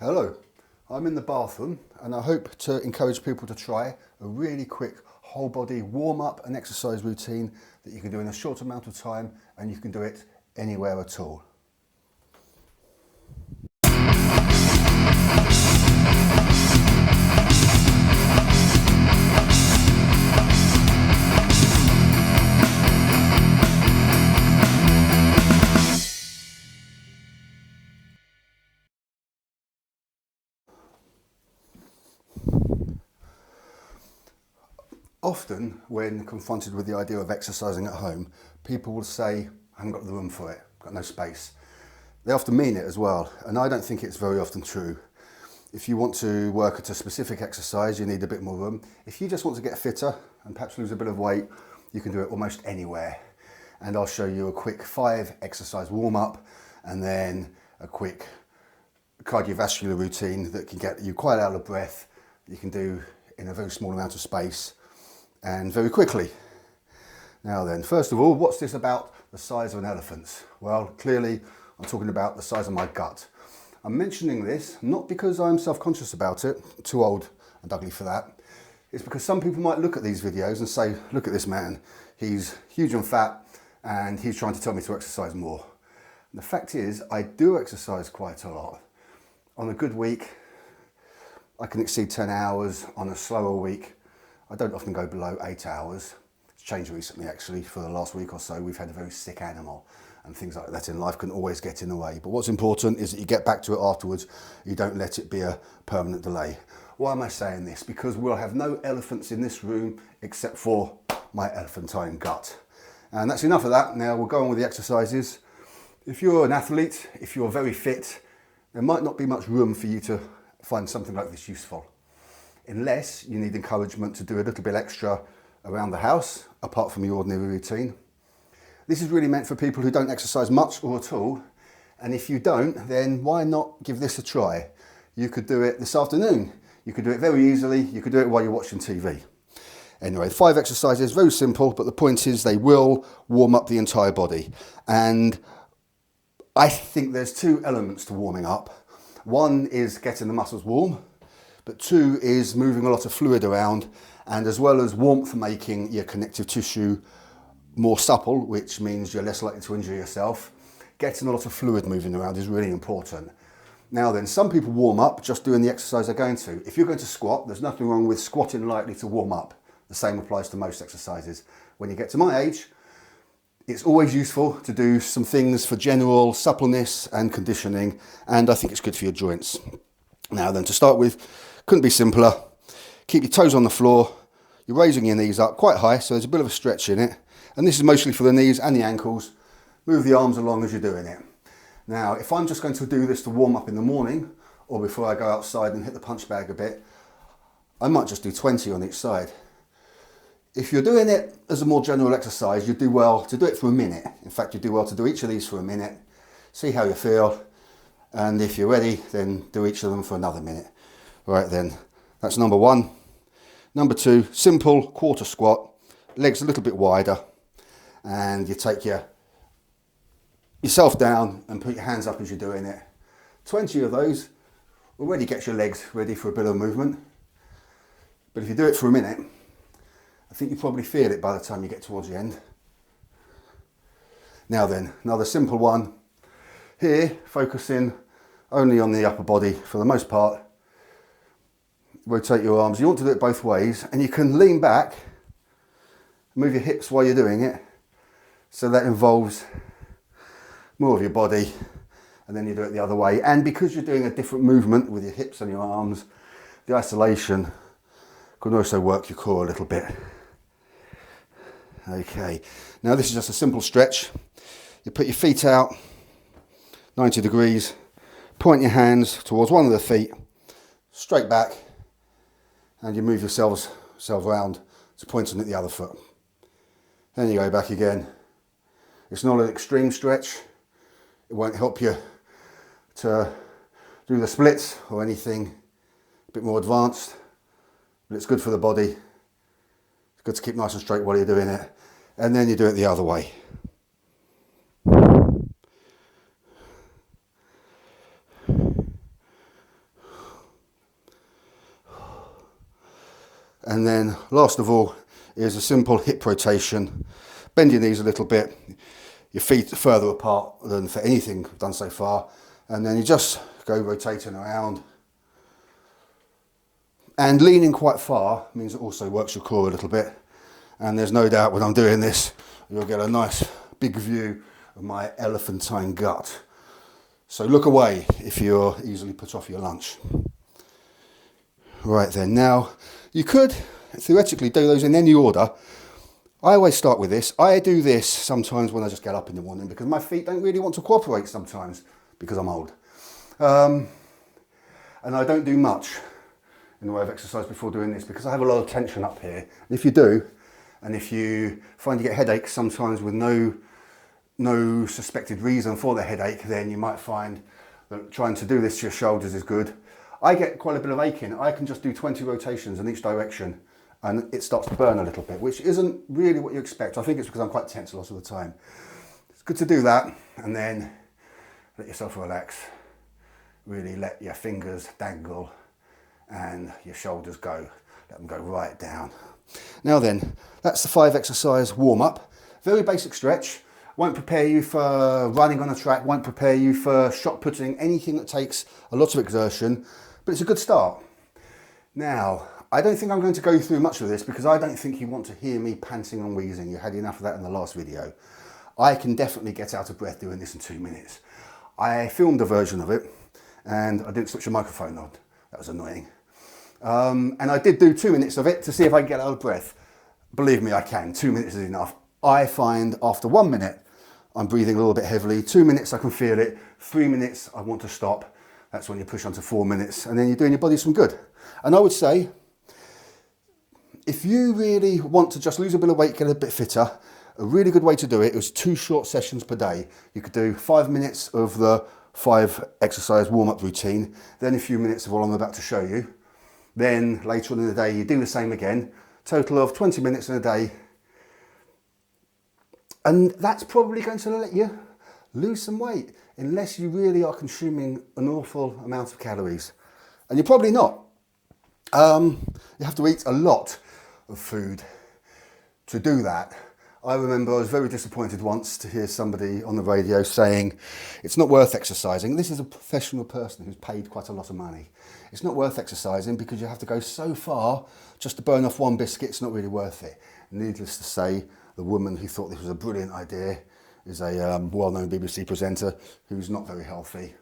Hello, I'm in the bathroom and I hope to encourage people to try a really quick whole body warm up and exercise routine that you can do in a short amount of time and you can do it anywhere at all. Often, when confronted with the idea of exercising at home, people will say, I haven't got the room for it, got no space. They often mean it as well, and I don't think it's very often true. If you want to work at a specific exercise, you need a bit more room. If you just want to get fitter and perhaps lose a bit of weight, you can do it almost anywhere. And I'll show you a quick 5 exercise warm up and then a quick cardiovascular routine that can get you quite out of breath, you can do in a very small amount of space and very quickly. Now then, first of all, what's this about the size of an elephant? Well, clearly I'm talking about the size of my gut. I'm mentioning this not because I'm self-conscious about it, too old and ugly for that. It's because some people might look at these videos and say, look at this man, he's huge and fat and he's trying to tell me to exercise more. And the fact is, I do exercise quite a lot. On a good week, I can exceed 10 hours. On a slower week, I don't often go below 8 hours. It's changed recently actually. For the last week or so, we've had a very sick animal and things like that in life can always get in the way. But what's important is that you get back to it afterwards. You don't let it be a permanent delay. Why am I saying this? Because we'll have no elephants in this room except for my elephantine gut. And that's enough of that. Now we'll go on with the exercises. If you're an athlete, if you're very fit, there might not be much room for you to find something like this useful, unless you need encouragement to do a little bit extra around the house, apart from your ordinary routine. This is really meant for people who don't exercise much or at all, and if you don't, then why not give this a try? You could do it this afternoon. You could do it very easily. You could do it while you're watching TV. Anyway, 5 exercises, very simple, but the point is they will warm up the entire body. And I think there's 2 elements to warming up. One is getting the muscles warm, but 2 is moving a lot of fluid around, and as well as warmth, making your connective tissue more supple, which means you're less likely to injure yourself. Getting a lot of fluid moving around is really important. Now then, some people warm up just doing the exercise they're going to. If you're going to squat, there's nothing wrong with squatting lightly to warm up. The same applies to most exercises. When you get to my age, it's always useful to do some things for general suppleness and conditioning, and I think it's good for your joints. Now then, to start with, couldn't be simpler. Keep your toes on the floor. You're raising your knees up quite high, so there's a bit of a stretch in it. And this is mostly for the knees and the ankles. Move the arms along as you're doing it. Now, if I'm just going to do this to warm up in the morning, or before I go outside and hit the punch bag a bit, I might just do 20 on each side. If you're doing it as a more general exercise, you do well to do it for a minute. In fact, you do well to do each of these for a minute, see how you feel, and if you're ready, then do each of them for another minute. Right then, that's number 1. Number 2, simple quarter squat, legs a little bit wider, and you take yourself down and put your hands up as you're doing it. 20 of those already gets your legs ready for a bit of movement, but if you do it for a minute, I think you probably feel it by the time you get towards the end. Now then, another simple one. Here, focusing only on the upper body for the most part. Rotate your arms. You want to do it both ways, and you can lean back, move your hips while you're doing it. So that involves more of your body, and then you do it the other way. And because you're doing a different movement with your hips and your arms, the isolation can also work your core a little bit. Okay, now this is just a simple stretch. You put your feet out 90 degrees, point your hands towards one of the feet, straight back, and you move yourselves around to pointing at the other foot. Then you go back again. It's not an extreme stretch. It won't help you to do the splits or anything a bit more advanced, but it's good for the body. It's good to keep nice and straight while you're doing it. And then you do it the other way. And then last of all is a simple hip rotation. Bend your knees a little bit, your feet are further apart than for anything I've done so far. And then you just go rotating around. And leaning quite far means it also works your core a little bit. And there's no doubt when I'm doing this, you'll get a nice big view of my elephantine gut. So look away if you're easily put off your lunch. Right then, now you could theoretically do those in any order. I always start with this. I do this sometimes when I just get up in the morning because my feet don't really want to cooperate sometimes because I'm old. And I don't do much in the way of exercise before doing this because I have a lot of tension up here. And if you do, and if you find you get headaches sometimes with no suspected reason for the headache, then you might find that trying to do this to your shoulders is good. I get quite a bit of aching. I can just do 20 rotations in each direction and it starts to burn a little bit, which isn't really what you expect. I think it's because I'm quite tense a lot of the time. It's good to do that and then let yourself relax. Really let your fingers dangle and your shoulders go. Let them go right down. Now then, that's the 5 exercise warm up. Very basic stretch. Won't prepare you for running on a track, won't prepare you for shot putting, anything that takes a lot of exertion, but it's a good start. Now, I don't think I'm going to go through much of this because I don't think you want to hear me panting and wheezing. You had enough of that in the last video. I can definitely get out of breath doing this in 2 minutes. I filmed a version of it and I didn't switch the microphone on. That was annoying. And I did do 2 minutes of it to see if I can get out of breath. Believe me, I can. 2 minutes is enough. I find after 1 minute, I'm breathing a little bit heavily. 2 minutes, I can feel it. 3 minutes, I want to stop. That's when you push on to 4 minutes and then you're doing your body some good. And I would say, if you really want to just lose a bit of weight, get a bit fitter, a really good way to do it is 2 short sessions per day. You could do 5 minutes of the 5 exercise warm-up routine, then a few minutes of what I'm about to show you. Then later on in the day, you do the same again. Total of 20 minutes in a day. And that's probably going to let you lose some weight, unless you really are consuming an awful amount of calories. And you're probably not. You have to eat a lot of food to do that. I remember I was very disappointed once to hear somebody on the radio saying, it's not worth exercising. This is a professional person who's paid quite a lot of money. It's not worth exercising because you have to go so far just to burn off 1 biscuit. It's not really worth it. Needless to say, the woman who thought this was a brilliant idea is a well-known BBC presenter who's not very healthy.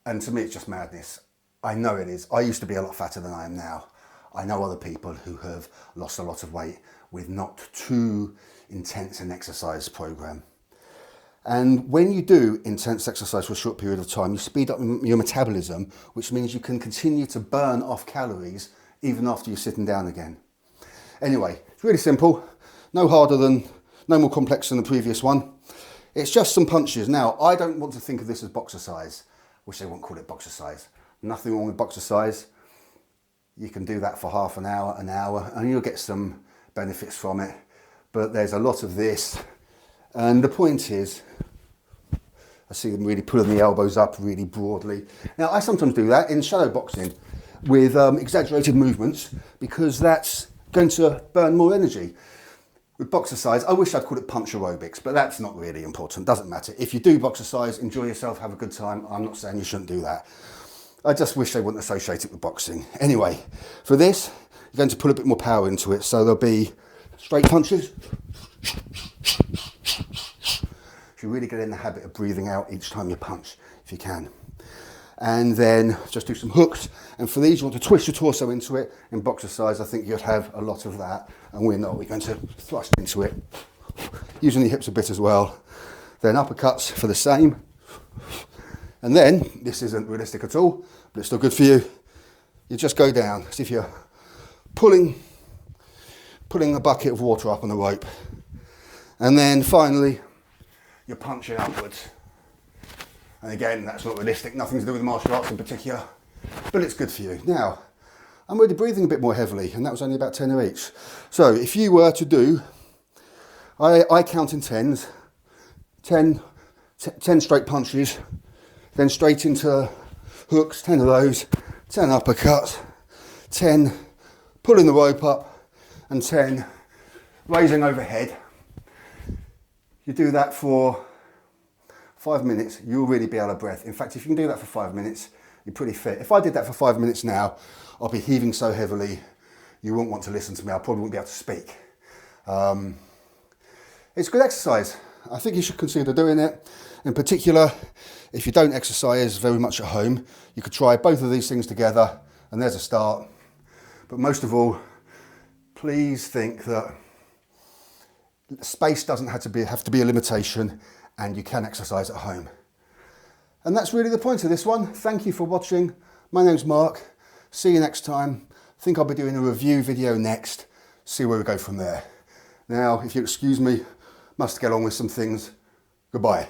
And to me, it's just madness. I know it is. I used to be a lot fatter than I am now. I know other people who have lost a lot of weight with not too intense an exercise program. And when you do intense exercise for a short period of time, you speed up your metabolism, which means you can continue to burn off calories even after you're sitting down again. Anyway, it's really simple, no more complex than the previous one. It's just some punches. Now, I don't want to think of this as boxercise. Wish they wouldn't call it boxercise. Nothing wrong with boxercise. You can do that for half an hour, and you'll get some benefits from it. But there's a lot of this. And the point is, I see them really pulling the elbows up really broadly. Now, I sometimes do that in shadow boxing with exaggerated movements because that's going to burn more energy. With boxercise, I wish I'd called it punch aerobics, but that's not really important, doesn't matter. If you do boxercise, enjoy yourself, have a good time. I'm not saying you shouldn't do that. I just wish they wouldn't associate it with boxing. Anyway, for this, you're going to put a bit more power into it. So there'll be straight punches. You really get in the habit of breathing out each time you punch, if you can. And then just do some hooks. And for these, you want to twist your torso into it. In boxercise, I think you'd have a lot of that. And we're not. We're going to thrust into it, using the hips a bit as well. Then uppercuts for the same. And then, this isn't realistic at all, but it's still good for you. You just go down as if you're pulling a bucket of water up on the rope. And then finally, you're punching upwards. And again, that's not realistic, nothing to do with martial arts in particular, but it's good for you. Now, I'm already breathing a bit more heavily, and that was only about 10 of each. So if you were to do, I count in 10s, 10 straight punches, then straight into hooks, 10 of those, 10 uppercuts, 10 pulling the rope up, and 10, raising overhead. You do that for 5 minutes, you'll really be out of breath. In fact, if you can do that for 5 minutes, you're pretty fit. If I did that for 5 minutes now, I'll be heaving so heavily, you won't want to listen to me. I probably won't be able to speak. It's good exercise. I think you should consider doing it. In particular, if you don't exercise very much at home, you could try both of these things together, and there's a start. But most of all, please think that space doesn't have to be a limitation, and you can exercise at home. And that's really the point of this one. Thank you for watching. My name's Mark. See you next time. I think I'll be doing a review video next. See where we go from there. Now, if you excuse me, must get on with some things. Goodbye.